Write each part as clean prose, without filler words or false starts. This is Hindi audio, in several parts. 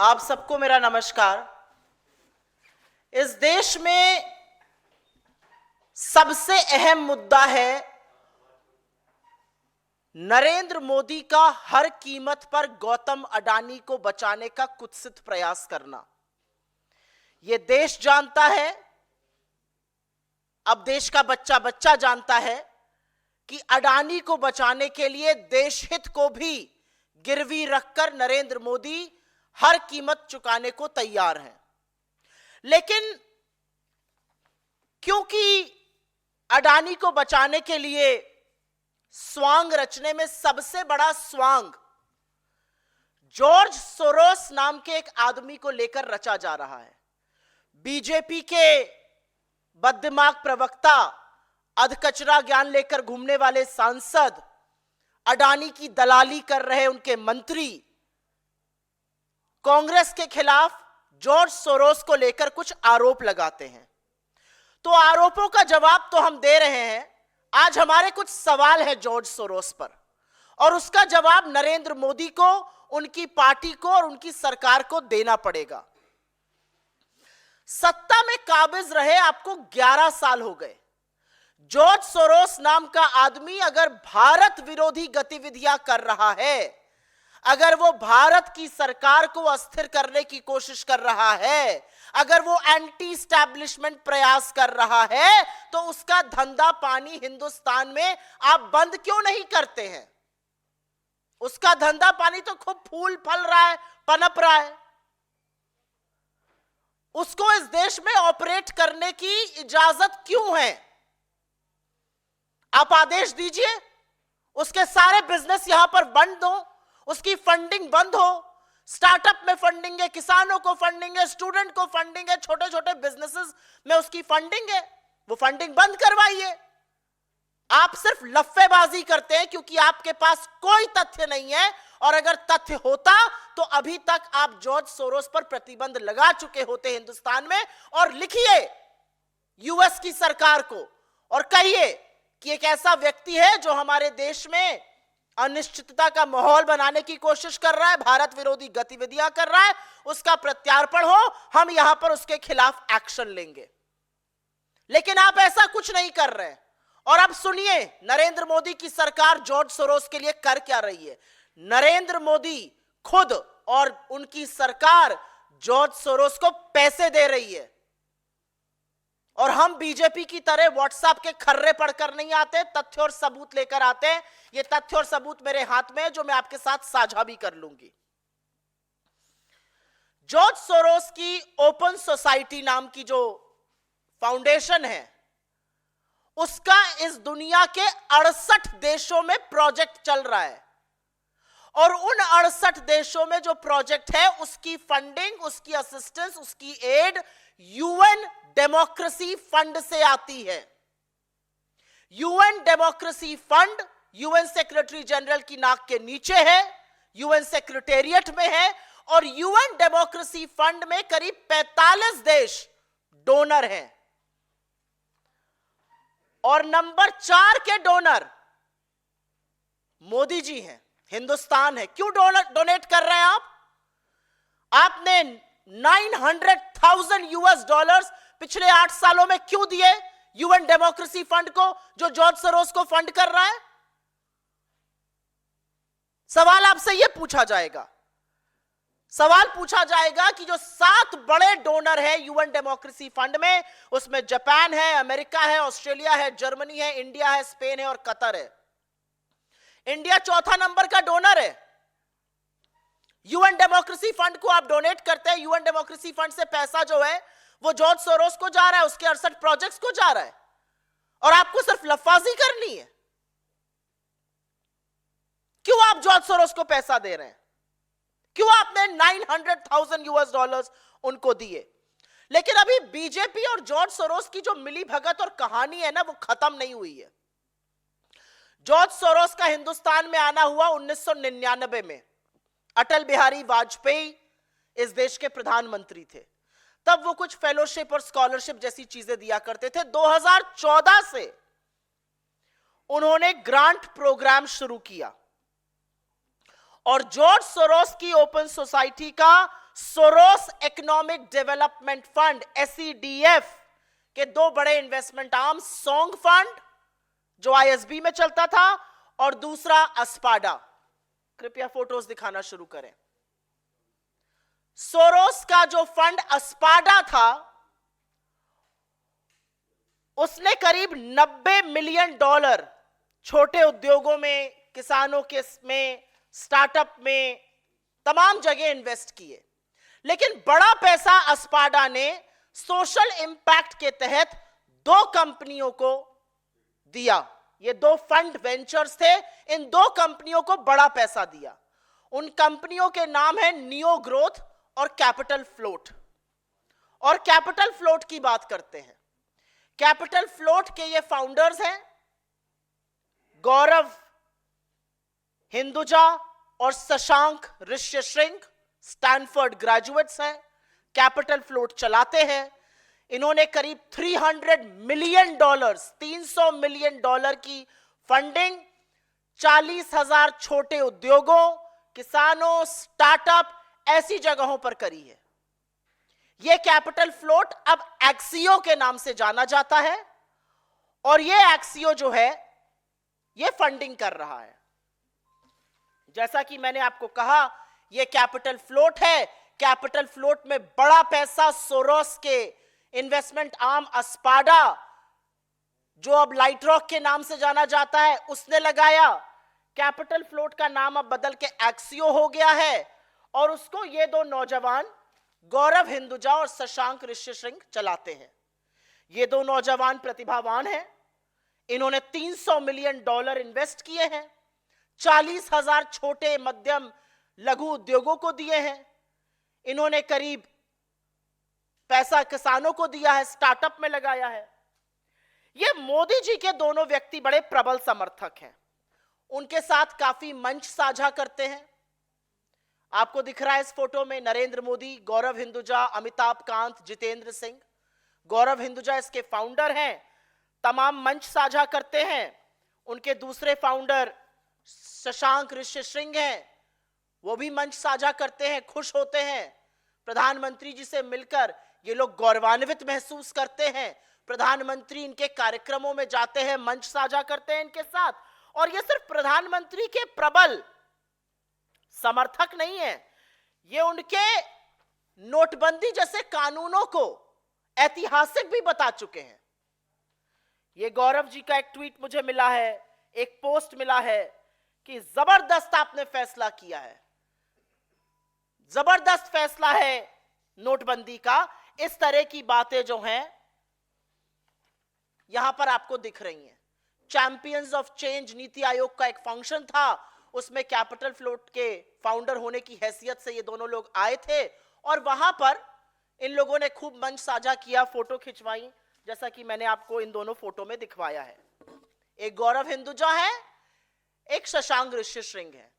आप सबको मेरा नमस्कार। इस देश में सबसे अहम मुद्दा है नरेंद्र मोदी का हर कीमत पर गौतम अडानी को बचाने का कुत्सित प्रयास करना। यह देश जानता है, अब देश का बच्चा बच्चा जानता है कि अडानी को बचाने के लिए देश हित को भी गिरवी रखकर नरेंद्र मोदी हर कीमत चुकाने को तैयार हैं। लेकिन क्योंकि अडानी को बचाने के लिए स्वांग रचने में सबसे बड़ा स्वांग जॉर्ज सोरोस नाम के एक आदमी को लेकर रचा जा रहा है। बीजेपी के बददिमाग प्रवक्ता, अधकचरा ज्ञान लेकर घूमने वाले सांसद, अडानी की दलाली कर रहे उनके मंत्री कांग्रेस के खिलाफ जॉर्ज सोरोस को लेकर कुछ आरोप लगाते हैं। तो आरोपों का जवाब तो हम दे रहे हैं। आज हमारे कुछ सवाल है जॉर्ज सोरोस पर, और उसका जवाब नरेंद्र मोदी को, उनकी पार्टी को और उनकी सरकार को देना पड़ेगा। सत्ता में काबिज रहे आपको 11 साल हो गए। जॉर्ज सोरोस नाम का आदमी अगर भारत विरोधी गतिविधियां कर रहा है, अगर वो भारत की सरकार को अस्थिर करने की कोशिश कर रहा है, अगर वो एंटी एस्टैब्लिशमेंट प्रयास कर रहा है, तो उसका धंधा पानी हिंदुस्तान में आप बंद क्यों नहीं करते हैं? उसका धंधा पानी तो खूब फूल फल रहा है, पनप रहा है। उसको इस देश में ऑपरेट करने की इजाजत क्यों है? आप आदेश दीजिए, उसके सारे बिजनेस यहां पर बंद हो, उसकी फंडिंग बंद हो। स्टार्टअप में फंडिंग है, किसानों को फंडिंग है, स्टूडेंट को फंडिंग है, छोटे छोटे बिजनेसेस में उसकी फंडिंग है, वो फंडिंग बंद करवाइए। आप सिर्फ लफ्फेबाजी करते हैं क्योंकि आपके पास कोई तथ्य नहीं है, और अगर तथ्य होता तो अभी तक आप जॉर्ज सोरोस पर प्रतिबंध लगा चुके होते हिंदुस्तान में। और लिखिए यूएस की सरकार को और कहिए कि एक ऐसा व्यक्ति है जो हमारे देश में अनिश्चितता का माहौल बनाने की कोशिश कर रहा है, भारत विरोधी गतिविधियां कर रहा है, उसका प्रत्यार्पण हो, हम यहां पर उसके खिलाफ एक्शन लेंगे। लेकिन आप ऐसा कुछ नहीं कर रहे हैं। और अब सुनिए नरेंद्र मोदी की सरकार जॉर्ज सोरोस के लिए कर क्या रही है। नरेंद्र मोदी खुद और उनकी सरकार जॉर्ज सोरोस को पैसे दे रही है। और हम बीजेपी की तरह व्हाट्सएप के खर्रे पढ़कर नहीं आते, तथ्य और सबूत लेकर आते हैं। ये तथ्य और सबूत मेरे हाथ में है जो मैं आपके साथ साझा भी कर लूंगी। जॉर्ज सोरोस की ओपन सोसाइटी नाम की जो फाउंडेशन है, उसका इस दुनिया के 68 देशों में प्रोजेक्ट चल रहा है। और उन 68 देशों में जो प्रोजेक्ट है, उसकी फंडिंग, उसकी असिस्टेंस, उसकी एड यूएन डेमोक्रेसी फंड से आती है। UN democracy fund UN secretary general की नाक के नीचे है, यूएन सेक्रेटेरिएट में है। और यूएन डेमोक्रेसी फंड में करीब 45 देश डोनर हैं। और नंबर 4 के डोनर मोदी जी हैं, हिंदुस्तान है। क्यों डोनेट कर रहे हैं आप? आपने 900,000 यूएस डॉलर्स पिछले 8 सालों में क्यों दिए यूएन डेमोक्रेसी फंड को, जो जॉर्ज सोरोस को फंड कर रहा है? सवाल आपसे यह पूछा जाएगा। सवाल पूछा जाएगा कि जो 7 बड़े डोनर है यूएन डेमोक्रेसी फंड में, उसमें जापान है, अमेरिका है, ऑस्ट्रेलिया है, जर्मनी है, इंडिया है, स्पेन है और कतर है। इंडिया चौथा नंबर का डोनर है। यूएन डेमोक्रेसी फंड को आप डोनेट करते हैं। यूएन डेमोक्रेसी फंड से पैसा जो है वो जॉर्ज सोरोस को जा रहा है, उसके 68 प्रोजेक्ट्स को जा रहा है, और आपको सिर्फ लफ्फाजी करनी है। क्यों आप जॉर्ज सोरोस को पैसा दे रहे हैं? क्यों आपने 900,000 यूएस डॉलर्स उनको दिए? लेकिन अभी बीजेपी और जॉर्ज सोरोस की जो मिली भगत और कहानी है ना, वो खत्म नहीं हुई है। जॉर्ज सोरोस का हिंदुस्तान में आना हुआ 1999 में। अटल बिहारी वाजपेयी इस देश के प्रधानमंत्री थे। तब वो कुछ फेलोशिप और स्कॉलरशिप जैसी चीजें दिया करते थे। 2014 से उन्होंने ग्रांट प्रोग्राम शुरू किया और जॉर्ज सोरोस की ओपन सोसाइटी का Soros economic development fund SEDF के दो बड़े इन्वेस्टमेंट आर्म, सोंग फंड जो ISB में चलता था और दूसरा अस्पाडा। कृपया फोटोज दिखाना शुरू करें। सोरोस का जो फंड अस्पाडा था उसने करीब $90 मिलियन छोटे उद्योगों में, किसानों के में, स्टार्टअप में, तमाम जगह इन्वेस्ट किए। लेकिन बड़ा पैसा अस्पाडा ने सोशल इंपैक्ट के तहत दो कंपनियों को दिया। ये दो फंड वेंचर्स थे, इन दो कंपनियों को बड़ा पैसा दिया। उन कंपनियों के नाम है नियो ग्रोथ और कैपिटल फ्लोट। और कैपिटल फ्लोट की बात करते हैं। कैपिटल फ्लोट के ये फाउंडर्स हैं गौरव हिंदुजा और शशांक ऋष्यशृंग, स्टैनफोर्ड ग्रेजुएट्स हैं, कैपिटल फ्लोट चलाते हैं। इन्होंने करीब $300 मिलियन, $300 मिलियन की फंडिंग 40,000 छोटे उद्योगों, किसानों, स्टार्टअप ऐसी जगहों पर करी है। यह कैपिटल फ्लोट अब एक्सियो के नाम से जाना जाता है और यह एक्सियो जो है यह फंडिंग कर रहा है। जैसा कि मैंने आपको कहा, यह कैपिटल फ्लोट है। कैपिटल फ्लोट में बड़ा पैसा सोरोस के इन्वेस्टमेंट आर्म अस्पाडा, जो अब लाइट रॉक के नाम से जाना जाता है, उसने लगाया। कैपिटल फ्लोट का नाम अब बदल के एक्सियो हो गया है और उसको ये दो नौजवान गौरव हिंदुजा और शशांक ऋष्यशृंग चलाते हैं। ये दो नौजवान प्रतिभावान हैं। इन्होंने $300 मिलियन इन्वेस्ट किए हैं, 40,000 छोटे मध्यम लघु उद्योगों को दिए हैं। इन्होंने करीब पैसा किसानों को दिया है, स्टार्टअप में लगाया है। ये मोदी जी के दोनों व्यक्ति बड़े प्रबल समर्थक हैं। उनके साथ काफी मंच साझा करते हैं। आपको दिख रहा है इस फोटो में नरेंद्र मोदी, गौरव हिंदुजा, अमिताभ कांत, जितेंद्र सिंह। गौरव हिंदुजा इसके फाउंडर हैं, तमाम मंच साझा करते हैं। उनके दूसरे फाउंडर शशांक ऋष्यशृंग हैं, वो भी मंच साझा करते हैं, खुश होते हैं। प्रधानमंत्री जी से मिलकर ये लोग गौरवान्वित महसूस करते हैं। प्रधानमंत्री इनके कार्यक्रमों में जाते हैं, मंच साझा करते हैं इनके साथ। और ये सिर्फ प्रधानमंत्री के प्रबल समर्थक नहीं है, ये उनके नोटबंदी जैसे कानूनों को ऐतिहासिक भी बता चुके हैं। ये गौरव जी का एक ट्वीट मुझे मिला है, एक पोस्ट मिला है कि जबरदस्त आपने फैसला किया है, जबरदस्त फैसला है नोटबंदी का। इस तरह की बातें जो हैं यहां पर आपको दिख रही हैं। Champions of change NITI Aayog का एक फंक्शन था, उसमें कैपिटल फ्लोट के फाउंडर होने की हैसियत से ये दोनों लोग आए थे और वहां पर इन लोगों ने खूब मंच साझा किया, फोटो खिंचवाई, जैसा कि मैंने आपको इन दोनों फोटो में दिखवाया है। एक गौरव हिंदुजा है, एक शशांक ऋष्यशृंग है।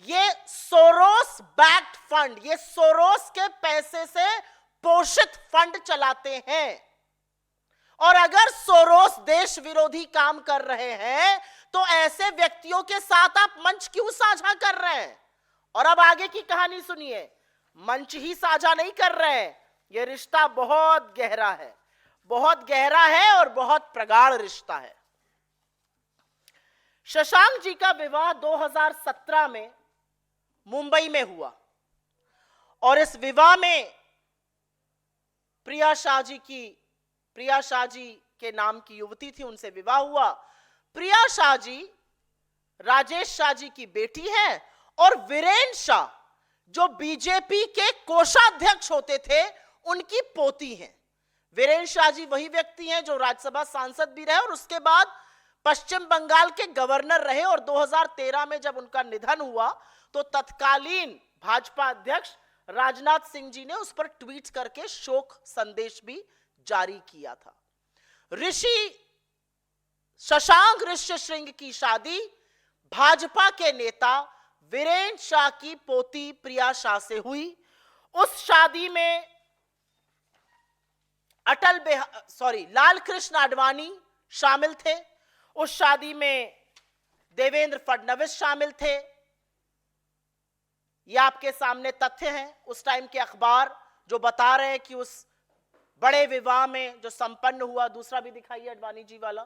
ये सोरोस बैक्ड फंड, ये सोरोस के पैसे से पोषित फंड चलाते हैं। और अगर सोरोस देश विरोधी काम कर रहे हैं तो ऐसे व्यक्तियों के साथ आप मंच क्यों साझा कर रहे हैं? और अब आगे की कहानी सुनिए। मंच ही साझा नहीं कर रहे हैं, यह रिश्ता बहुत गहरा है, बहुत गहरा है और बहुत प्रगाढ़ रिश्ता है। शशांक जी का विवाह 2017 में मुंबई में हुआ और इस विवाह में प्रिया शाह जी के नाम की युवती थी, उनसे विवाह हुआ। प्रिया शाह जी राजेश शाह जी की बेटी है और वीरेन शाह जो बीजेपी के कोषाध्यक्ष होते थे उनकी पोती हैं। वीरेन शाह जी वही व्यक्ति हैं जो राज्यसभा सांसद भी रहे और उसके बाद पश्चिम बंगाल के गवर्नर रहे और 2013 में जब उनका निधन हुआ तो तत्कालीन भाजपा अध्यक्ष राजनाथ सिंह जी ने उस पर ट्वीट करके शोक संदेश भी जारी किया था। शशांक ऋष्यशृंग की शादी भाजपा के नेता वीरेन शाह की पोती प्रिया शाह से हुई। उस शादी में लाल कृष्ण आडवाणी शामिल थे। उस शादी में देवेंद्र फडणवीस शामिल थे। ये आपके सामने तथ्य हैं, उस टाइम के अखबार जो बता रहे हैं कि उस बड़े विवाह में जो संपन्न हुआ, दूसरा भी दिखाइए अडवाणी जी वाला,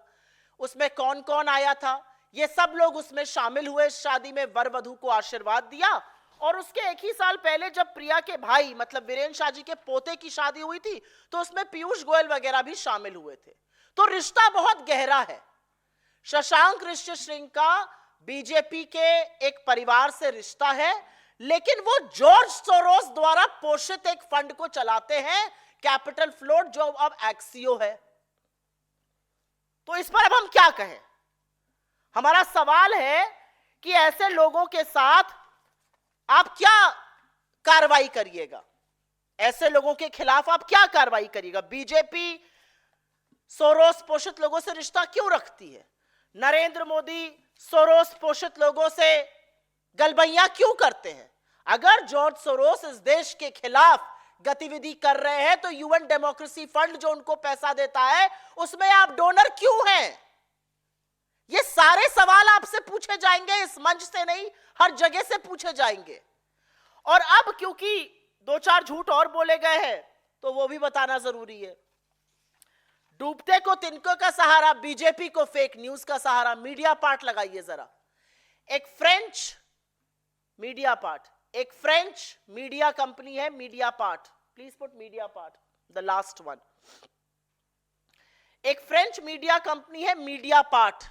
उसमें कौन कौन आया था, ये सब लोग उसमें शामिल हुए, शादी में वर वधू को आशीर्वाद दिया। और उसके एक ही साल पहले जब प्रिया के भाई मतलब वीरेंद्र शाह जी के पोते की शादी हुई थी, तो उसमें पीयूष गोयल वगैरह भी शामिल हुए थे। तो रिश्ता बहुत गहरा है। शशांक ऋषिशृंग का बीजेपी के एक परिवार से रिश्ता है, लेकिन वो जॉर्ज सोरोस द्वारा पोषित एक फंड को चलाते हैं, कैपिटल फ्लोट, जो अब एक्सियो है। तो इस पर अब हम क्या कहें? हमारा सवाल है कि ऐसे लोगों के साथ आप क्या कार्रवाई करिएगा, ऐसे लोगों के खिलाफ आप क्या कार्रवाई करिएगा? बीजेपी सोरोस पोषित लोगों से रिश्ता क्यों रखती है? नरेंद्र मोदी सोरोस पोषित लोगों से गलबैयां क्यों करते हैं? अगर जॉर्ज सोरोस इस देश के खिलाफ गतिविधि कर रहे हैं, तो यूएन डेमोक्रेसी फंड जो उनको पैसा देता है, उसमें आप डोनर क्यों हैं? ये सारे सवाल आपसे पूछे जाएंगे, इस मंच से नहीं, हर जगह से पूछे जाएंगे। और अब क्योंकि दो चार झूठ और बोले गए हैं, तो वो भी बताना जरूरी है। डूबते को तिनकों का सहारा, बीजेपी को फेक न्यूज का सहारा। मीडिया पार्ट लगाइए जरा। एक फ्रेंच मीडिया पार्ट, एक फ्रेंच मीडिया कंपनी है media part, please put media part, the last one. एक फ्रेंच मीडिया कंपनी है मीडिया पार्ट।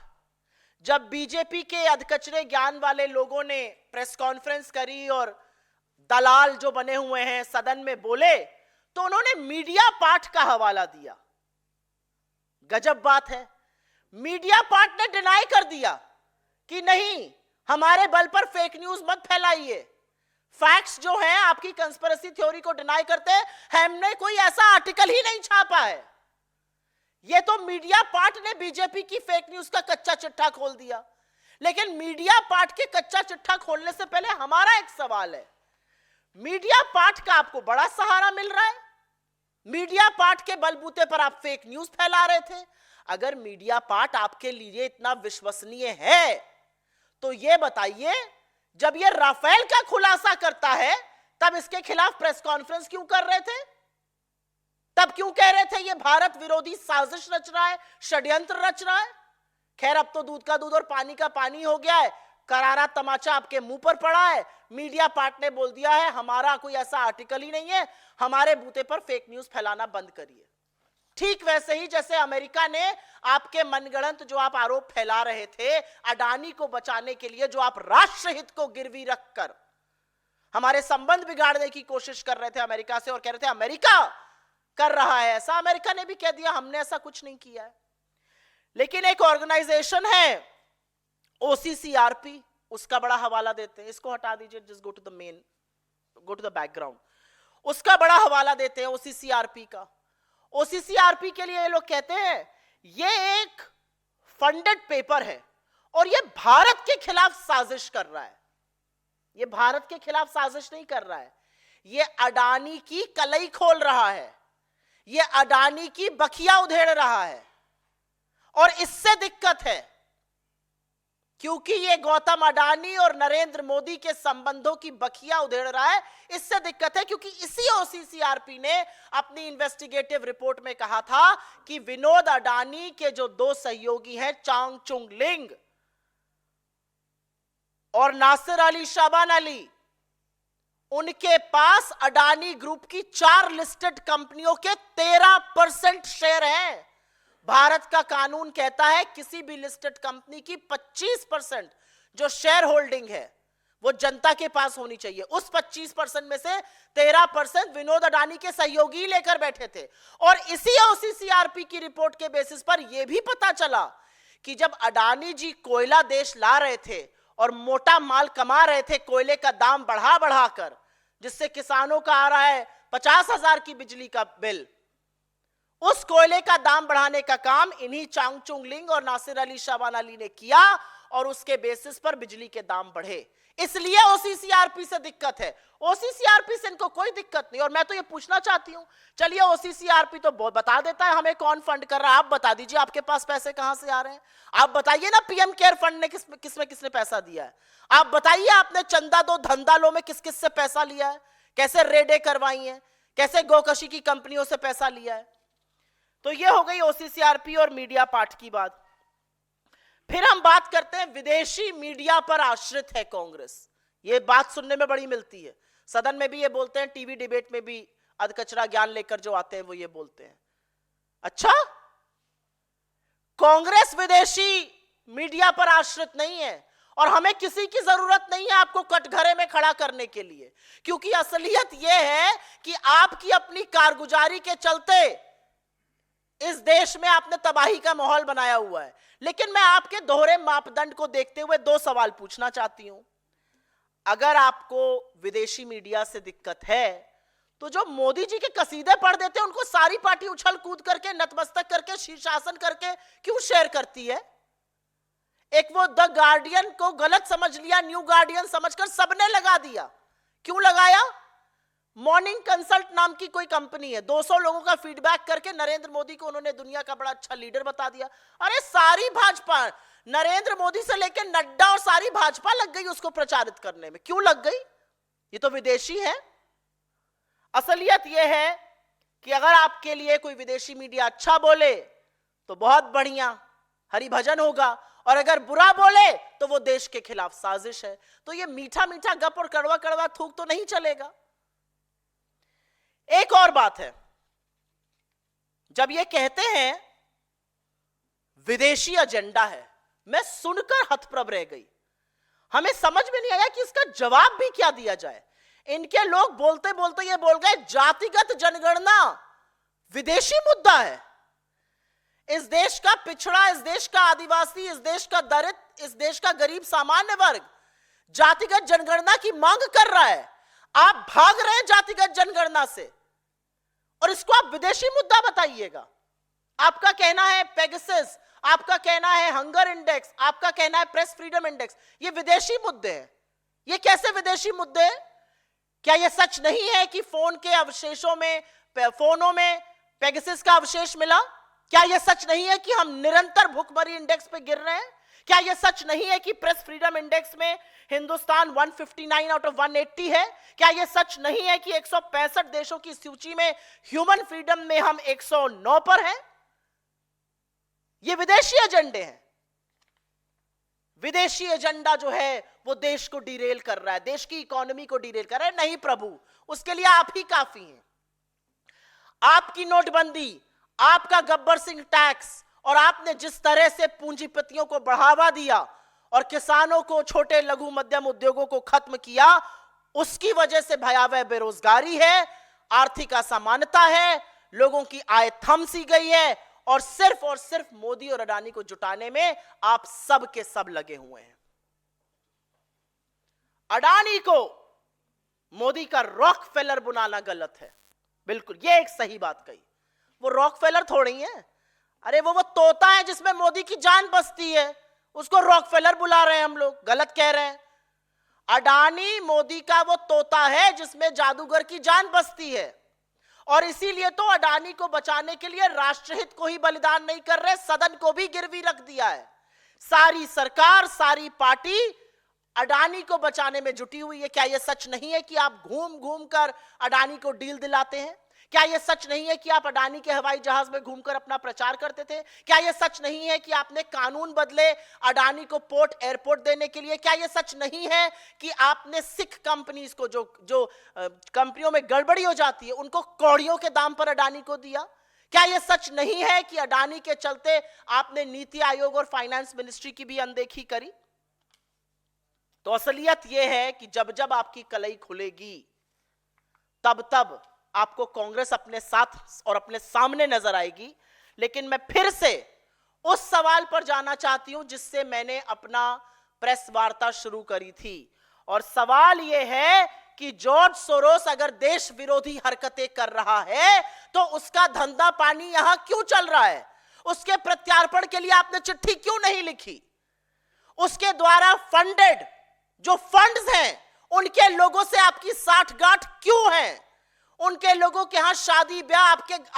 जब बीजेपी के अधकचरे ज्ञान वाले लोगों ने प्रेस कॉन्फ्रेंस करी और दलाल जो बने हुए हैं सदन में बोले, तो उन्होंने मीडिया पार्ट का हवाला दिया। गजब बात है। मीडिया पार्ट ने डिनाई कर दिया कि नहीं, हमारे बल पर फेक न्यूज मत फैलाइए। फैक्ट्स जो हैं आपकी कंस्पिरेसी थ्योरी को डिनाई करते हैं, हमने कोई ऐसा आर्टिकल ही नहीं छापा है। ये तो मीडिया पार्ट ने बीजेपी की फेक न्यूज का कच्चा चिट्ठा खोल दिया। लेकिन मीडिया पार्ट के कच्चा चिट्ठा खोलने से पहले हमारा एक सवाल है, मीडिया पार्ट का आपको बड़ा सहारा मिल रहा है, मीडिया पार्ट के बलबूते पर आप फेक न्यूज फैला रहे थे। अगर मीडिया पार्ट आपके लिए इतना विश्वसनीय है, तो ये बताइए, जब ये राफेल का खुलासा करता है, तब इसके खिलाफ प्रेस कॉन्फ्रेंस क्यों कर रहे थे? तब क्यों कह रहे थे ये भारत विरोधी साजिश रच रहा है, षड्यंत्र रच रहा है? खैर, अब तो दूध का दूध और पानी का पानी हो गया है, करारा तमाचा आपके मुंह पर पड़ा है। मीडिया पार्ट ने बोल दिया है हमारा कोई ऐसा आर्टिकल ही नहीं है, हमारे बूते पर फेक न्यूज फैलाना बंद करिए। ठीक वैसे ही जैसे अमेरिका ने आपके मनगढ़ंत जो आप आरोप फैला रहे थे अडानी को बचाने के लिए, जो आप राष्ट्रहित को गिरवी रखकर हमारे संबंध बिगाड़ने की कोशिश कर रहे थे अमेरिका से, और कह रहे थे अमेरिका कर रहा है ऐसा, अमेरिका ने भी कह दिया हमने ऐसा कुछ नहीं किया है। लेकिन एक ऑर्गेनाइजेशन है ओसीसीआरपी, उसका बड़ा हवाला देते हैं, इसको हटा दीजिए, just go to the main, go to the background. उसका बड़ा हवाला देते हैं ओसीसीआरपी का। ओसीसीआरपी के लिए ये लोग कहते हैं ये एक फंडेड पेपर है और ये भारत के खिलाफ साजिश कर रहा है। ये भारत के खिलाफ साजिश नहीं कर रहा है, ये अडानी की कलई खोल रहा है, ये अडानी की बखिया उधेड़ रहा है। और इससे दिक्कत है क्योंकि ये गौतम अडानी और नरेंद्र मोदी के संबंधों की बखिया उधेड़ रहा है। इससे दिक्कत है क्योंकि इसी ओसीसीआरपी ने अपनी इन्वेस्टिगेटिव रिपोर्ट में कहा था कि विनोद अडानी के जो दो सहयोगी हैं चांग चुंग लिंग और नासिर अली शाबान अली, उनके पास अडानी ग्रुप की 4 लिस्टेड कंपनियों के 13% शेयर हैं। भारत का कानून कहता है किसी भी लिस्टेड कंपनी की 25% जो शेयर होल्डिंग है वो जनता के पास होनी चाहिए। उस 25% में से 13% विनोद अडानी के सहयोगी लेकर बैठे थे। और इसी ओसीसीआरपी की रिपोर्ट के बेसिस पर यह भी पता चला कि जब अडानी जी कोयला देश ला रहे थे और मोटा माल कमा रहे थे कोयले का दाम बढ़ा बढ़ाकर, जिससे किसानों का आ रहा है 50,000 की बिजली का बिल, उस कोयले का दाम बढ़ाने का काम इन्हीं चांग चुंग लिंग और नासिर अली शाबान अली ने किया और उसके बेसिस पर बिजली के दाम बढ़े। इसलिए ओसीसीआरपी से दिक्कत है। ओसीसीआरपी से इनको कोई दिक्कत नहीं। और मैं तो ये पूछना चाहती हूं, चलिए ओसीसीआरपी तो बता देता है हमें कौन फंड कर रहा है, आप बता दीजिए आपके पास पैसे कहां से आ रहे हैं। आप बताइए ना पीएम केयर फंड ने किसने पैसा दिया है। आप बताइए आपने चंदा दो धंधा लो में किस किस से पैसा लिया है, कैसे रेडे करवाई है, कैसे गोकशी की कंपनियों से पैसा लिया है। तो ये हो गई ओसीसीआरपी और मीडिया पार्ट की बात। फिर हम बात करते हैं विदेशी मीडिया पर आश्रित है कांग्रेस। ये बात सुनने में बड़ी मिलती है, सदन में भी ये बोलते हैं, टीवी डिबेट में भी अधकचरा ज्ञान लेकर जो आते हैं वो ये बोलते हैं। अच्छा, कांग्रेस विदेशी मीडिया पर आश्रित नहीं है और हमें किसी की जरूरत नहीं है आपको कटघरे में खड़ा करने के लिए, क्योंकि असलियत यह है कि आपकी अपनी कारगुजारी के चलते इस देश में आपने तबाही का माहौल बनाया हुआ है। लेकिन मैं आपके दोहरे मापदंड को देखते हुए दो सवाल पूछना चाहती हूं। अगर आपको विदेशी मीडिया से दिक्कत है तो जो मोदी जी के कसीदे पढ़ देते हैं उनको सारी पार्टी उछल कूद करके, नतमस्तक करके, शीर्षासन करके क्यों शेयर करती है? एक वो द गार्डियन को गलत समझ लिया, न्यू गार्डियन समझकर सबने लगा दिया। क्यों लगाया? मॉर्निंग कंसल्ट नाम की कोई कंपनी है, 200 लोगों का फीडबैक करके नरेंद्र मोदी को उन्होंने दुनिया का बड़ा अच्छा लीडर बता दिया। अरे सारी भाजपा, नरेंद्र मोदी से लेकर नड्डा और सारी भाजपा लग गई उसको प्रचारित करने में। क्यों लग गई? ये तो विदेशी है। असलियत यह है कि अगर आपके लिए कोई विदेशी मीडिया अच्छा बोले तो बहुत बढ़िया, हरिभजन होगा, और अगर बुरा बोले तो वो देश के खिलाफ साजिश है। तो ये मीठा मीठा गप और कड़वा कड़वा थूक तो नहीं चलेगा। एक और बात है, जब ये कहते हैं विदेशी एजेंडा है, मैं सुनकर हतप्रभ रह गई। हमें समझ में नहीं आया कि इसका जवाब भी क्या दिया जाए। इनके लोग बोलते बोलते ये बोल गए जातिगत जनगणना विदेशी मुद्दा है। इस देश का पिछड़ा, इस देश का आदिवासी, इस देश का दलित, इस देश का गरीब सामान्य वर्ग जातिगत जनगणना की मांग कर रहा है। आप भाग रहे हैं जातिगत जनगणना से और इसको आप विदेशी मुद्दा बताइएगा। आपका कहना है पेगासस, आपका कहना है हंगर इंडेक्स, आपका कहना है प्रेस फ्रीडम इंडेक्स, ये विदेशी मुद्दे हैं। ये कैसे विदेशी मुद्दे हैं? क्या यह सच नहीं है कि फोन के अवशेषों में, फोनों में पेगासस का अवशेष मिला? क्या यह सच नहीं है कि हम निरंतर भुखमरी इंडेक्स पे गिर रहे हैं? क्या यह सच नहीं है कि प्रेस फ्रीडम इंडेक्स में हिंदुस्तान 159 आउट ऑफ 180 है? क्या यह सच नहीं है कि 165 देशों की सूची में ह्यूमन फ्रीडम में हम 109 पर हैं? ये विदेशी एजेंडे हैं। विदेशी एजेंडा जो है वो देश को डिरेल कर रहा है, देश की इकोनॉमी को डिरेल कर रहा है। नहीं प्रभु, उसके लिए आप ही काफी हैं। आपकी नोटबंदी, आपका गब्बर सिंह टैक्स और आपने जिस तरह से पूंजीपतियों को बढ़ावा दिया और किसानों को, छोटे लघु मध्यम उद्योगों को खत्म किया, उसकी वजह से भयावह बेरोजगारी है, आर्थिक असमानता है, लोगों की आय थम सी गई है और सिर्फ मोदी और अडानी को जुटाने में आप सब के सब लगे हुए हैं। अडानी को मोदी का रॉकफेलर बुलाना गलत है, बिल्कुल, ये एक सही बात कही। वो रॉकफेलर थोड़ी है, अरे वो तोता है जिसमें मोदी की जान बसती है, उसको रॉकफेलर बुला रहे हैं हम लोग, गलत कह रहे हैं। अडानी मोदी का वो तोता है जिसमें जादूगर की जान बसती है, और इसीलिए तो अडानी को बचाने के लिए राष्ट्रहित को ही बलिदान नहीं कर रहे, सदन को भी गिरवी रख दिया है। सारी सरकार, सारी पार्टी अडानी को बचाने में जुटी हुई है। क्या यह सच नहीं है कि आप घूम घूम कर अडानी को डील दिलाते हैं? क्या यह सच नहीं है कि आप अडानी के हवाई जहाज में घूमकर अपना प्रचार करते थे? क्या यह सच नहीं है कि आपने कानून बदले अडानी को पोर्ट, एयरपोर्ट देने के लिए? क्या यह सच नहीं है कि आपने सिख कंपनीज को, जो कंपनियों में गड़बड़ी हो जाती है, उनको कौड़ियों के दाम पर अडानी को दिया? क्या यह सच नहीं है कि अडानी के चलते आपने नीति आयोग और फाइनेंस मिनिस्ट्री की भी अनदेखी करी? तो असलियत यह है कि जब जब आपकी कलई खुलेगी तब तब आपको कांग्रेस अपने साथ और अपने सामने नजर आएगी। लेकिन मैं फिर से उस सवाल पर जाना चाहती हूं जिससे मैंने अपना प्रेस वार्ता शुरू करी थी, और सवाल यह है कि जॉर्ज सोरोस अगर देश विरोधी हरकतें कर रहा है तो उसका धंधा पानी यहां क्यों चल रहा है? उसके प्रत्यार्पण के लिए आपने चिट्ठी क्यों नहीं लिखी? उसके द्वारा फंडेड जो फंड्स हैं उनके लोगों से आपकी साठगांठ क्यों है? उनके लोगों के यहां शादी ब्याह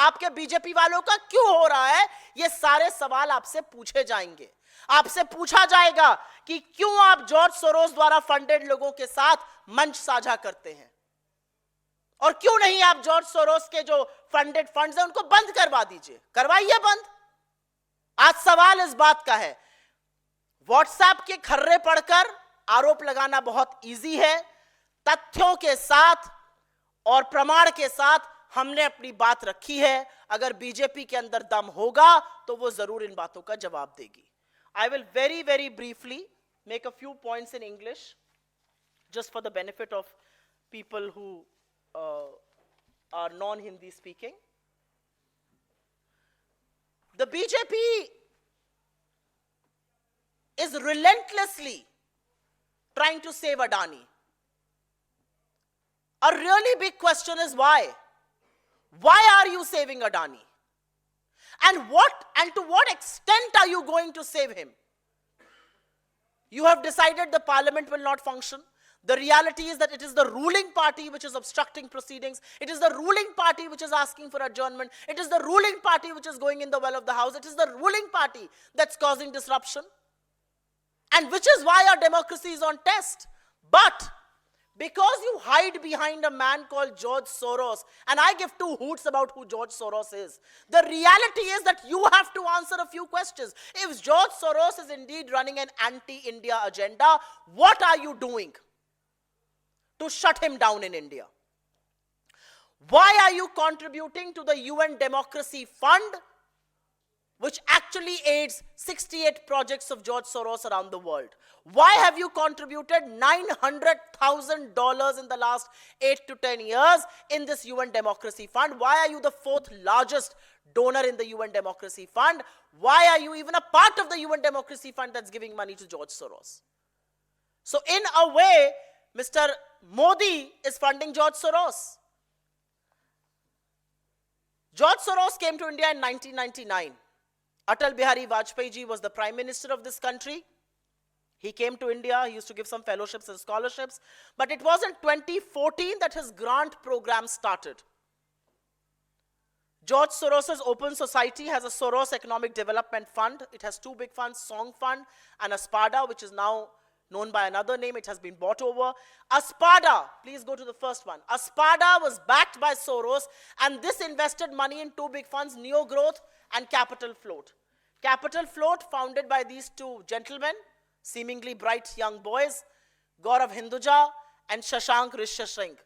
आपके बीजेपी वालों का क्यों हो रहा है? ये सारे सवाल आपसे पूछे जाएंगे। आपसे पूछा जाएगा कि क्यों आप जॉर्ज सोरोस द्वारा फंडेड लोगों के साथ मंच साझा करते हैं, और क्यों नहीं आप जॉर्ज सोरोस के जो फंडेड फंड्स हैं उनको बंद करवा दीजिए, करवाइए बंद। आज सवाल इस बात का है, व्हाट्सएप के खर्रे पढ़कर आरोप लगाना बहुत इजी है, तथ्यों के साथ और प्रमाण के साथ हमने अपनी बात रखी है। अगर बीजेपी के अंदर दम होगा तो वो जरूर इन बातों का जवाब देगी। I will very briefly make a few points in English just for the benefit of people who are non-Hindi speaking. The BJP is relentlessly trying to save Adani. A really big question is why? Why are you saving Adani? And to what extent are you going to save him? You have decided the parliament will not function. The reality is that it is the ruling party which is obstructing proceedings. It is the ruling party which is asking for adjournment. It is the ruling party which is going in the well of the house. It is the ruling party that's causing disruption. And which is why our democracy is on test. But because you hide behind a man called George Soros, and I give two hoots about who George Soros is, the reality is that you have to answer a few questions. If George Soros is indeed running an anti-India agenda, what are you doing to shut him down in India? Why are you contributing to the UN Democracy Fund, which actually aids 68 projects of George Soros around the world? Why have you contributed $900,000 in the last 8 to 10 years in this UN Democracy Fund? Why are you the fourth largest donor in the UN Democracy Fund? Why are you even a part of the UN Democracy Fund that's giving money to George Soros? So in a way, Mr. Modi is funding George Soros. George Soros came to India in 1999. Atal Bihari Vajpayee ji was the Prime Minister of this country. He came to India, he used to give some fellowships and scholarships, but it was in 2014 that his grant program started. George Soros' Open Society has a Soros Economic Development Fund. It has two big funds, Song Fund and Aspada, which is now known by another name. It has been bought over. Aspada, please go to the first one. Aspada was backed by Soros, and this invested money in two big funds, Neo Growth and Capital Float. Capital Float, founded by these two gentlemen, seemingly bright young boys, Gaurav Hinduja and Shashank Rishyasinghe.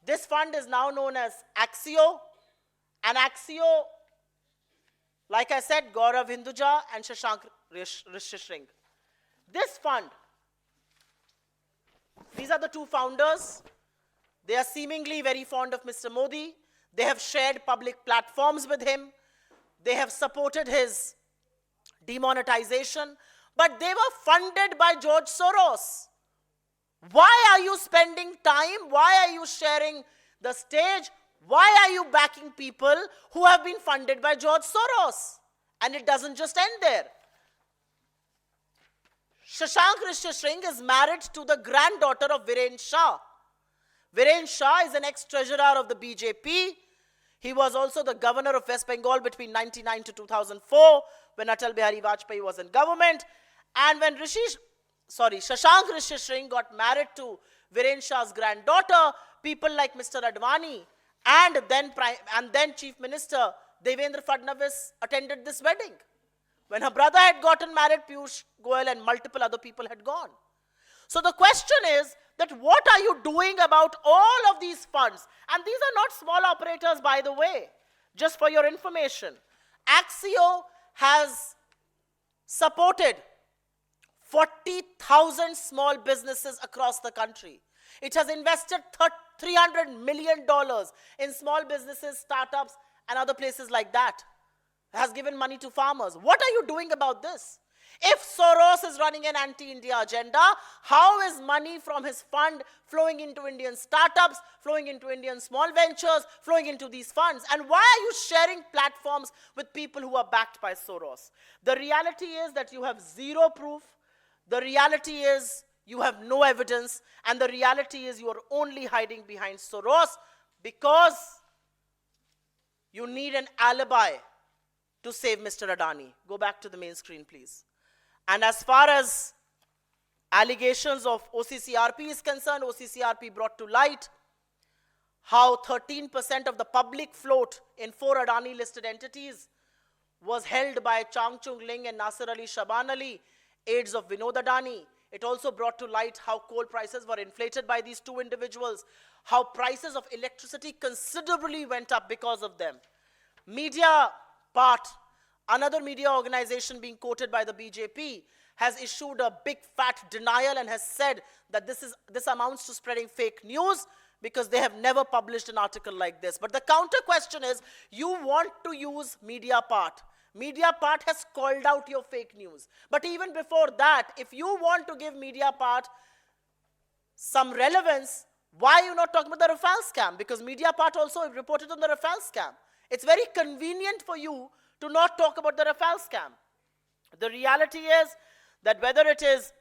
This fund is now known as Axio, and Axio, like I said, Gaurav Hinduja and Shashank Rishyasinghe. This fund, these are the two founders. They are seemingly very fond of Mr. Modi. They have shared public platforms with him. They have supported his demonetization, but they were funded by George Soros. Why are you spending time? Why are you sharing the stage? Why are you backing people who have been funded by George Soros? And it doesn't just end there. Shashank Rishyasinghe is married to the granddaughter of Viren Shah. Viren Shah is an ex-treasurer of the BJP. He was also the governor of West Bengal between 1999 to 2004 when Atal Bihari Vajpayee was in government. And when Shashank Rishyasinghe got married to Viren Shah's granddaughter, people like Mr. Advani and then Chief Minister Devendra Fadnavis attended this wedding. When her brother had gotten married, Piyush Goyal and multiple other people had gone. So the question is that what are you doing about all of these funds? And these are not small operators, by the way, just for your information. Axio has supported 40,000 small businesses across the country. It has invested $300 million in small businesses, startups, and other places like that. It has given money to farmers. What are you doing about this? If Soros is running an anti-India agenda, how is money from his fund flowing into Indian startups, flowing into Indian small ventures, flowing into these funds? And why are you sharing platforms with people who are backed by Soros? The reality is that you have zero proof. The reality is You have no evidence, and the reality is you are only hiding behind Soros because you need an alibi to save Mr. Adani. Go back to the main screen, please. And as far as allegations of OCCRP is concerned, OCCRP brought to light how 13% of the public float in 4 Adani-listed entities was held by Chang Chung Ling and Nasir Ali Shaban Ali, aides of Vinod Adani. It also brought to light how coal prices were inflated by these 2 individuals, how prices of electricity considerably went up because of them. Media Part, another media organization being quoted by the BJP, has issued a big fat denial and has said that this amounts to spreading fake news because they have never published an article like this. But the counter question is, you want to use Media Part. Media Part has called out your fake news. But even before that, if you want to give Media Part some relevance, why are you not talking about the Rafale scam? Because Media Part also reported on the Rafale scam. It's very convenient for you to not talk about the Rafale scam. The reality is that whether it is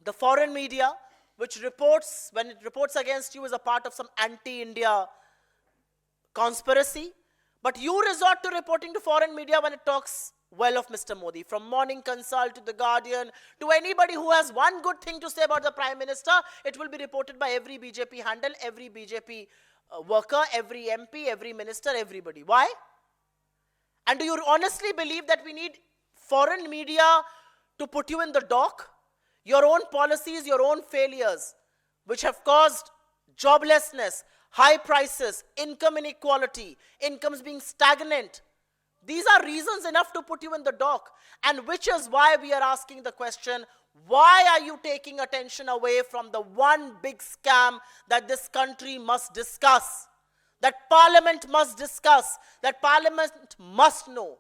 the foreign media, which reports, when it reports against you, is a part of some anti-India conspiracy, but you resort to reporting to foreign media when it talks well of Mr. Modi. From Morning Consult to The Guardian, to anybody who has one good thing to say about the Prime Minister, it will be reported by every BJP handle, every BJP worker, every MP, every minister, everybody. Why? And do you honestly believe that we need foreign media to put you in the dock? Your own policies, your own failures, which have caused joblessness, high prices, income inequality, incomes being stagnant. These are reasons enough to put you in the dock. And which is why we are asking the question, why are you taking attention away from the one big scam that this country must discuss, that Parliament must discuss, that Parliament must know?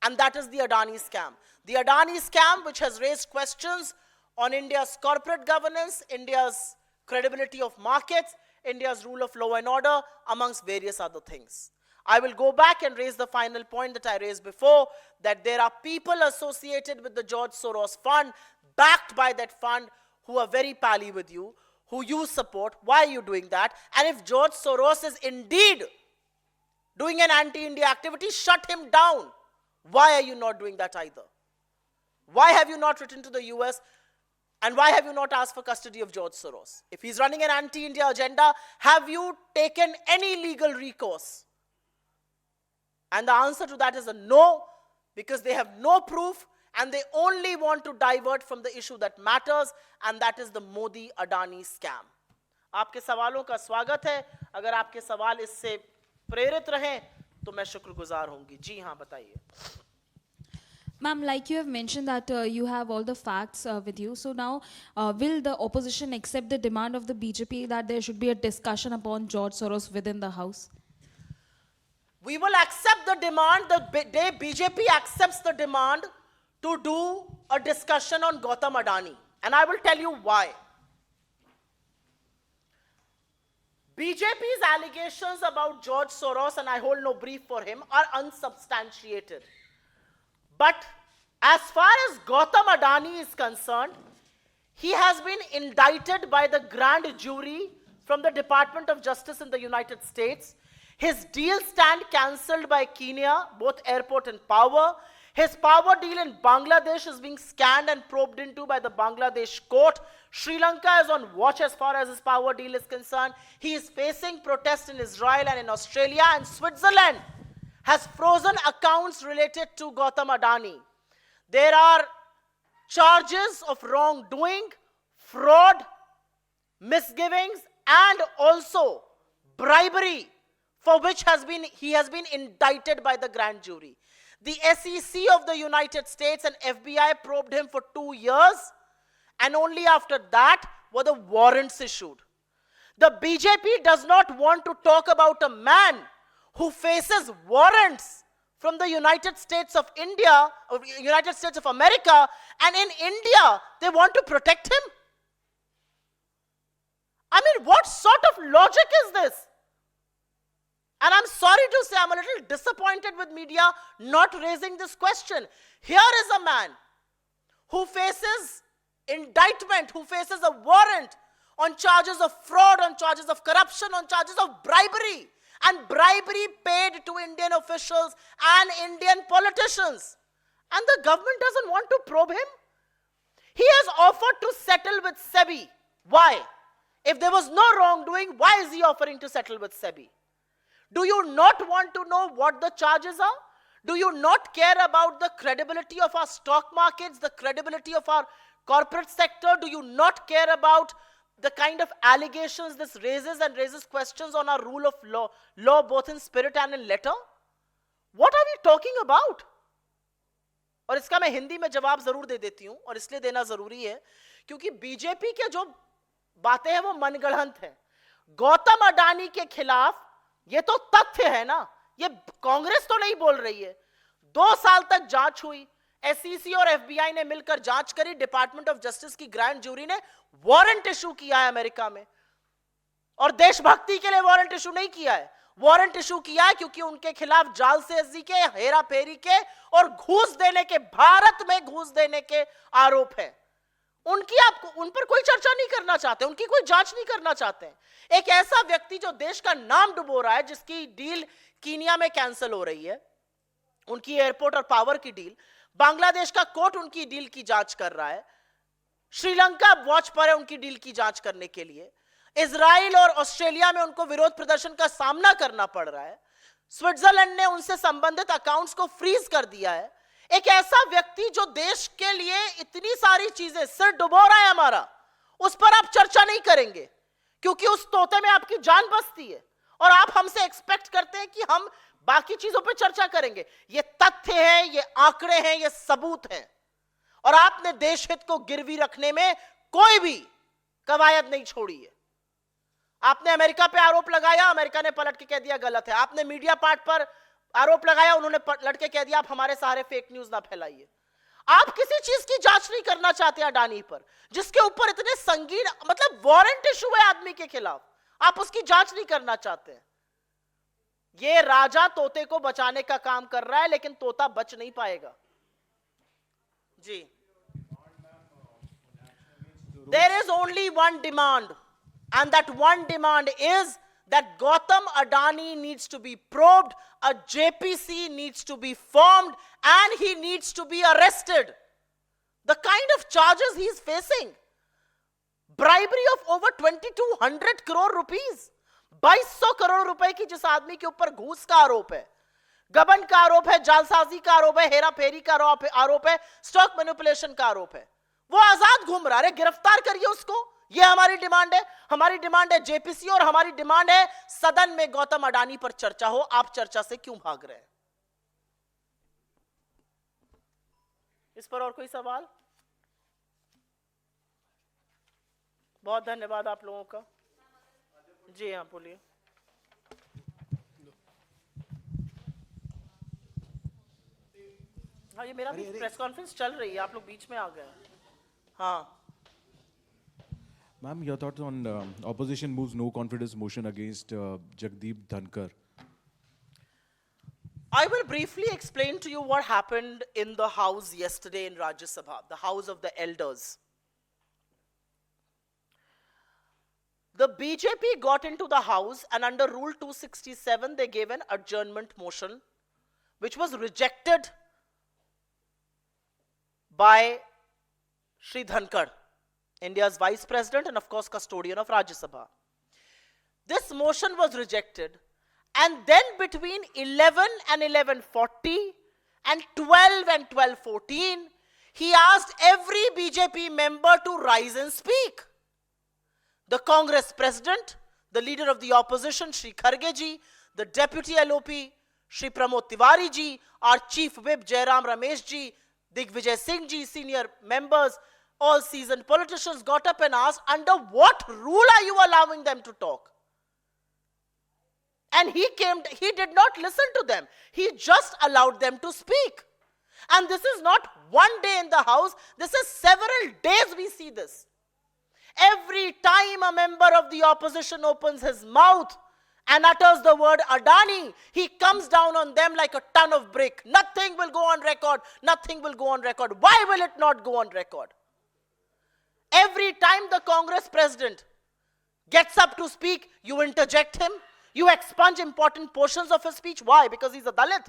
And that is the Adani scam. The Adani scam, which has raised questions on India's corporate governance, India's credibility of markets, India's rule of law and order, amongst various other things. I will go back and raise the final point that I raised before, that there are people associated with the George Soros Fund, backed by that fund, who are very pally with you, who you support. Why are you doing that? And if George Soros is indeed doing an anti-India activity, shut him down. Why are you not doing that either? Why have you not written to the US? And why have you not asked for custody of George Soros? If he's running an anti-India agenda, have you taken any legal recourse? And the answer to that is a no, because they have no proof and they only want to divert from the issue that matters, and that is the Modi-Adani scam. आपके सवालों का स्वागत है. अगर आपके सवाल इससे प्रेरित रहें तो मैं शुक्रगुजार होंगी. जी हाँ, बताइए. Ma'am, like you have mentioned that you have all the facts with you. So now, will the opposition accept the demand of the BJP that there should be a discussion upon George Soros within the House? We will accept the demand the day BJP accepts the demand to do a discussion on Gautam Adani. And I will tell you why. BJP's allegations about George Soros, and I hold no brief for him, are unsubstantiated. But as far as Gautam Adani is concerned, he has been indicted by the grand jury from the Department of Justice in the United States. His deal stand cancelled by Kenya, both airport and power. His power deal in Bangladesh is being scanned and probed into by the Bangladesh court. Sri Lanka is on watch as far as his power deal is concerned. He is facing protests in Israel and in Australia, and Switzerland has frozen accounts related to Gautam Adani. There are charges of wrongdoing, fraud, misgivings, and also bribery, for which he has been indicted by the grand jury. The SEC of the United States and FBI probed him for 2 years, and only after that were the warrants issued. The BJP does not want to talk about a man who faces warrants from the United States of India, or United States of America, and in India, they want to protect him? I mean, what sort of logic is this? And I'm sorry to say, I'm a little disappointed with media not raising this question. Here is a man who faces indictment, who faces a warrant on charges of fraud, on charges of corruption, on charges of bribery, and bribery paid to Indian officials and Indian politicians. And the government doesn't want to probe him. He has offered to settle with SEBI. Why? If there was no wrongdoing, why is he offering to settle with SEBI? Do you not want to know what the charges are? Do you not care about the credibility of our stock markets, the credibility of our corporate sector? Do you not care about the kind of allegations this raises and raises questions on our rule of law both in spirit and in letter? What are we talking about? और इसका मैं हिंदी में जवाब जरूर दे देती हूं, और इसलिए देना जरूरी है क्योंकि बीजेपी के जो बातें हैं वो मनगढ़ंत हैं। गौतम अडानी के खिलाफ ये तो तथ्य है ना, ये कांग्रेस तो नहीं बोल रही है। 2 साल तक जांच हुई, एसईसी और एफबीआई ने मिलकर जांच करी, डिपार्टमेंट ऑफ जस्टिस की ग्रैंड जूरी ने वारंट इशू किया है अमेरिका में, और देशभक्ति के लिए वारंट इशू नहीं किया है। वारंट इशू किया है क्योंकि उनके खिलाफ जालसाजी के, हेरा फेरी के और घूस देने के, भारत में घूस देने के आरोप है। उन पर कोई चर्चा नहीं करना चाहते, उनकी कोई जांच नहीं करना चाहते। एक ऐसा व्यक्ति जो देश का नाम डुबो रहा है, जिसकी डील कीनिया में कैंसिल हो रही है, उनकी एयरपोर्ट और पावर की डील, बांग्लादेश का कोर्ट उनकी डील की जांच कर रहा है, श्रीलंका वॉच पर है उनकी डील की जांच करने के लिए, इजराइल और ऑस्ट्रेलिया में उनको विरोध प्रदर्शन का सामना करना पड़ रहा है, स्विट्जरलैंड ने उनसे संबंधित अकाउंट्स को फ्रीज कर दिया है। एक ऐसा व्यक्ति जो देश के लिए इतनी सारी चीजें, सिर डुबो रहा है हमारा, उस पर आप चर्चा नहीं करेंगे क्योंकि उस तोते में आपकी जान बसती है, और आप हमसे एक्सपेक्ट करते हैं कि हम बाकी चीजों पर चर्चा करेंगे। ये तथ्य हैं, ये आंकड़े हैं, ये सबूत हैं, और आपने देश हित को गिरवी रखने में कोई भी कवायद नहीं छोड़ी है। आपने अमेरिका पे आरोप लगाया, अमेरिका ने पलट के कह दिया गलत है। आपने मीडिया पार्ट पर आरोप लगाया, उन्होंने पलट के कह दिया आप हमारे सहारे फेक न्यूज ना फैलाइए। आप किसी चीज की जांच नहीं करना चाहते अडानी पर, जिसके ऊपर इतने संगीन, मतलब वारंट इशू है आदमी के खिलाफ, आप उसकी जांच नहीं करना चाहते। ये राजा तोते को बचाने का काम कर रहा है, लेकिन तोता बच नहीं पाएगा जी। There is only one demand, and that one demand is that Gautam Adani needs to be probed, a JPC needs to be formed, and he needs to be arrested. The kind of charges he is facing, bribery of over 2200 crore rupees, 2200 crore रुपए की जिस आदमी के ऊपर घूस का आरोप है, गबन का आरोप है, जालसाजी का आरोप है, हेरा फेरी का आरोप है, स्टॉक मैनिपुलेशन का आरोप है, वो आजाद घूम रहा है। गिरफ्तार करिए उसको, ये हमारी डिमांड है। हमारी डिमांड है जेपीसी, और हमारी डिमांड है सदन में गौतम अडानी पर चर्चा हो। आप चर्चा से क्यों भाग रहे हैं? इस पर और कोई सवाल? बहुत धन्यवाद आप लोगों का। जी हाँ, बोलिए। हाँ, ये मेरा भी प्रेस कॉन्फ्रेंस चल रही है, आप लोग बीच में आ गए। हाँ Ma'am, your thoughts on opposition moves no confidence motion against Jagdeep Dhankar. I will briefly explain to you what happened in the house yesterday in Rajya Sabha, the house of the elders. The BJP got into the house, and under Rule 267, they gave an adjournment motion, which was rejected by Shri Dhankar, India's Vice President and of course custodian of Rajya Sabha. This motion was rejected, and then between 11 and 11:40 and 12 and 12:14, he asked every BJP member to rise and speak. The Congress President, the leader of the opposition, Shri Kharge ji, the Deputy LOP, Shri Pramod Tiwari ji, our Chief Whip, Jairam Ramesh ji, Digvijay Singh ji, senior members, all seasoned politicians got up and asked, under what rule are you allowing them to talk? And he did not listen to them. He just allowed them to speak. And this is not one day in the house, this is several days we see this. Every time a member of the opposition opens his mouth and utters the word Adani, he comes down on them like a ton of brick. Nothing will go on record. Nothing will go on record. Why will it not go on record? Every time the Congress president gets up to speak, you interject him, you expunge important portions of his speech. Why? Because he's a Dalit.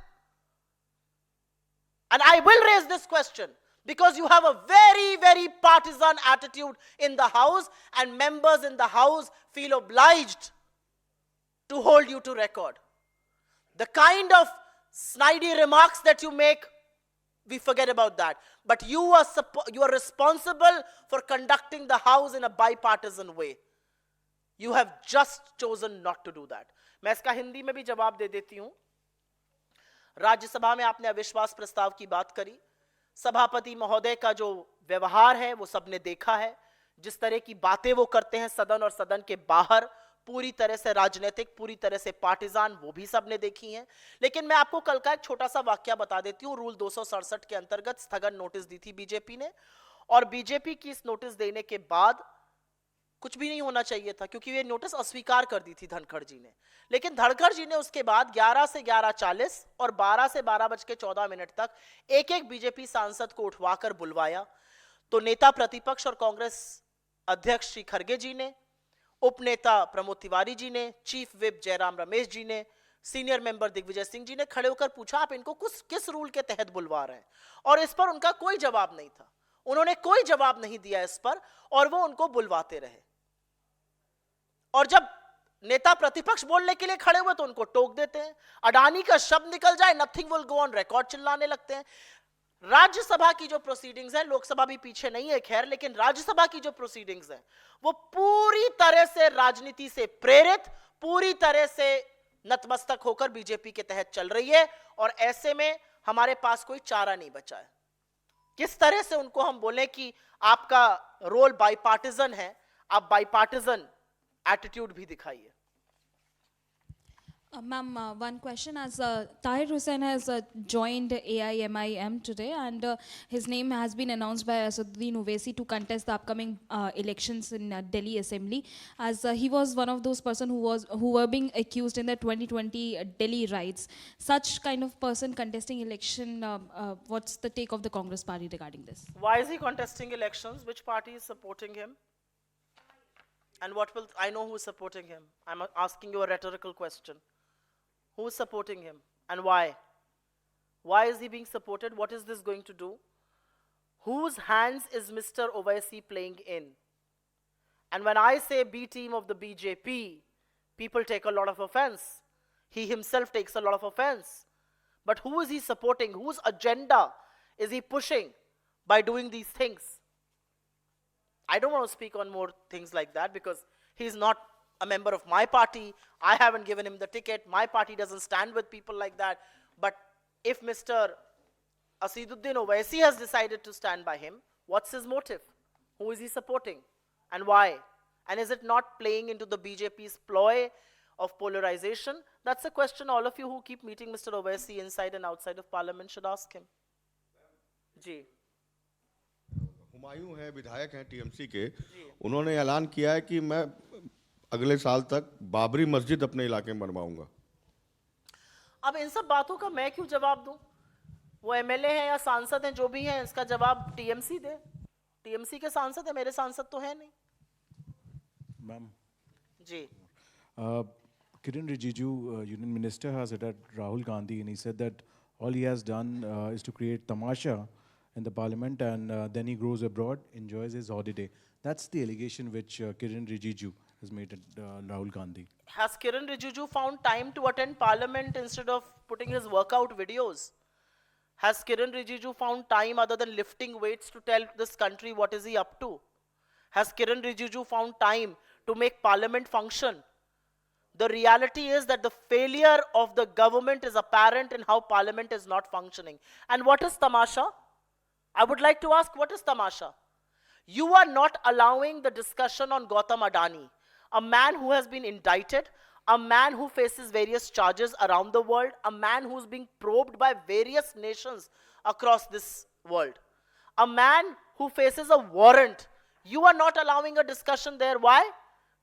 And I will raise this question because you have a very, very partisan attitude in the House, and members in the House feel obliged to hold you to record. The kind of snidey remarks that you make, we forget about that. But you are responsible for conducting the House in a bipartisan way. You have just chosen not to do that. मैं इसका हिंदी में भी जवाब दे देती हूं. राज्यसभा में आपने अविश्वास प्रस्ताव की बात करी. सभापति महोदय का जो व्यवहार है वो सबने देखा है. जिस तरह की बातें वो करते हैं सदन और सदन के बाहर, पूरी तरह से राजनीतिक, पूरी तरह से पार्टिजान, वो भी सबने देखी हैं. लेकिन मैं आपको कल का एक छोटा सा वाक्य बता देती हूं. रूल 267 के अंतर्गत स्थगन नोटिस दी थी बीजेपी ने, और बीजेपी की इस नोटिस देने के बाद कुछ भी नहीं होना चाहिए था, क्योंकि ये नोटिस अस्वीकार कर दी थी धनखड़ जी ने. लेकिन धनखड़ जी ने उसके बाद 11 से 11:40 और 12 से 12:14 तक एक एक बीजेपी सांसद को उठवाकर बुलवाया. तो नेता प्रतिपक्ष और कांग्रेस अध्यक्ष श्री खरगे जी ने, उपनेता प्रमोद तिवारी जी ने, चीफ विप जयराम रमेश जी ने, सीनियर मेंबर दिग्विजय सिंह जी ने खड़े होकर पूछा आप इनको किस रूल के तहत बुलवा रहे हैं, और इस पर उनका कोई जवाब नहीं था. उन्होंने कोई जवाब नहीं दिया इस पर, और वो उनको बुलवाते रहे. और जब नेता प्रतिपक्ष बोलने के लिए खड़े हुए तो उनको टोक देते हैं. अडानी का शब्द निकल जाए, nothing will go on record चिल्लाने लगते हैं. राज्यसभा की जो प्रोसीडिंग्स है, लोकसभा भी पीछे नहीं है खैर, लेकिन राज्यसभा की जो प्रोसीडिंग्स है वो पूरी तरह से राजनीति से प्रेरित, पूरी तरह से नतमस्तक होकर बीजेपी के तहत चल रही है. और ऐसे में हमारे पास कोई चारा नहीं बचा है. किस तरह से उनको हम बोलें कि आपका रोल बाइपार्टिजन है, आप बाइपार्टिजन एटीट्यूड भी दिखाइए. Ma'am, one question, as Tahir Hussain has joined AIMIM today, and his name has been announced by Asaduddin Owaisi to contest the upcoming elections in Delhi Assembly, as he was one of those person who were being accused in the 2020 Delhi riots. Such kind of person contesting election, what's the take of the Congress party regarding this? Why is he contesting elections? Which party is supporting him? And what will I know who is supporting him? I'm asking you a rhetorical question. Who is supporting him and why? Why is he being supported? What is this going to do? Whose hands is Mr. Owaisi playing in? And when I say B team of the BJP, people take a lot of offense. He himself takes a lot of offense. But who is he supporting? Whose agenda is he pushing by doing these things? I don't want to speak on more things like that because he's not a member of my party. I haven't given him the ticket. My party doesn't stand with people like that. But if Mr. Asaduddin Owaisi has decided to stand by him, what's his motive? Who is he supporting? And why? And is it not playing into the BJP's ploy of polarization? That's a question all of you who keep meeting Mr. Owaisi inside and outside of parliament should ask him. जी. हुमायूं है, विधायक हैं टीएमसी के. उन्होंने ऐलान किया है कि मैं अगले साल तक बाबरी मस्जिद अपने इलाके में बनवाऊंगा. अब इन सब बातों का मैं क्यों जवाब दूं? वो एमएलए हैं या सांसद हैं, जो भी हैं, इसका जवाब टीएमसी दे. टीएमसी के सांसद है, मेरे सांसद तो है नहीं. Ma'am, ji. Kiren Rijiju, Union Minister, has attacked Rahul Gandhi, and he said that all he has done is to create tamasha in the parliament, and then he goes abroad, enjoys his holiday. That's the allegation which Kiren Rijiju has made at Rahul Gandhi. Has Kiren Rijiju found time to attend parliament instead of putting his workout videos? Has Kiren Rijiju found time other than lifting weights to tell this country what is he up to? Has Kiren Rijiju found time to make parliament function? The reality is that the failure of the government is apparent in how parliament is not functioning. And what is tamasha? I would like to ask, what is tamasha? You are not allowing the discussion on Gautam Adani, a man who has been indicted, a man who faces various charges around the world, a man who's being probed by various nations across this world, a man who faces a warrant. You are not allowing a discussion there. Why?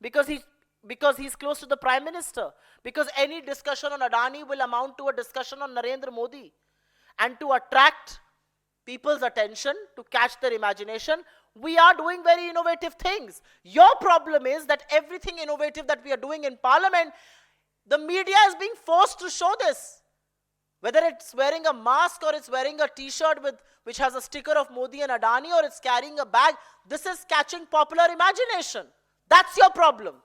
Because he's close to the Prime Minister. Because any discussion on Adani will amount to a discussion on Narendra Modi. And to attract people's attention, to catch their imagination. We are doing very innovative things. Your problem is that everything innovative that we are doing in parliament, the media is being forced to show this. Whether it's wearing a mask or it's wearing a t-shirt which has a sticker of Modi and Adani, or it's carrying a bag, this is catching popular imagination. That's your problem.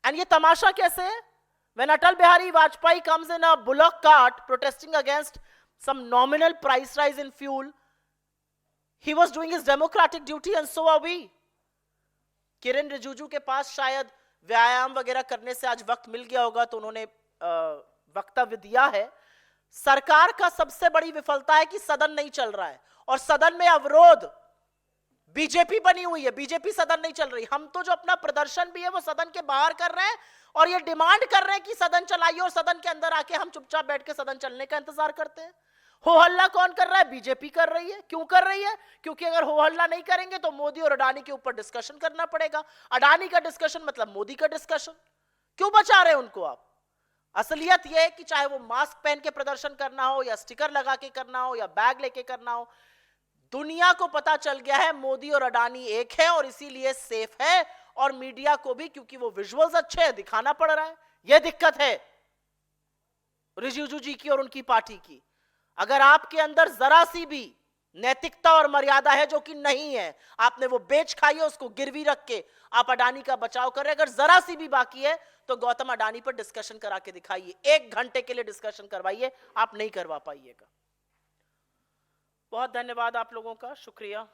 And ye tamasha kaise hai? When Atal Bihari Vajpayee comes in a bullock cart protesting against some nominal price rise in fuel, he was doing his democratic duty, and so are we. Kiren Rijiju के पास शायद व्यायाम वगैरह करने से आज वक्त मिल गया होगा, तो उन्होंने वक्तव्य दिया है। सरकार का सबसे बड़ी विफलता है कि सदन नहीं चल रहा है, और सदन में अवरोध बीजेपी बनी हुई है। बीजेपी सदन नहीं चल रही। हम तो जो अपना प्रदर्शन भी है वो सदन के बाहर कर रहे हैं, और ये डिमांड कर रहे हैं कि सदन चलाइए, और सदन के अंदर आके हम चुपचाप बैठ के सदन चलने का इंतजार करते हैं। हो हल्ला कौन कर रहा है? बीजेपी कर रही है। क्यों कर रही है? क्योंकि अगर हो हल्ला नहीं करेंगे तो मोदी और अडानी के ऊपर डिस्कशन करना पड़ेगा। अडानी का डिस्कशन मतलब मोदी का डिस्कशन। क्यों बचा रहे हैं उनको आप? असलियत यह है कि चाहे वो मास्क पहन के प्रदर्शन करना हो, या स्टिकर लगा के करना हो, या बैग लेके करना हो, दुनिया को पता चल गया है मोदी और अडानी एक है, और इसीलिए सेफ है। और मीडिया को भी, क्योंकि वो विजुअल्स अच्छे हैं, दिखाना पड़ रहा है। यह दिक्कत है रिजिजू जी की और उनकी पार्टी की। अगर आपके अंदर जरा सी भी नैतिकता और मर्यादा है, जो कि नहीं है, आपने वो बेच खाई है, उसको गिरवी रख के आप अडानी का बचाव कर रहे हैं। अगर जरा सी भी बाकी है तो गौतम अडानी पर डिस्कशन करा के दिखाइए। 1 घंटे के लिए डिस्कशन करवाइए, आप नहीं करवा पाइएगा। बहुत धन्यवाद आप लोगों का, शुक्रिया।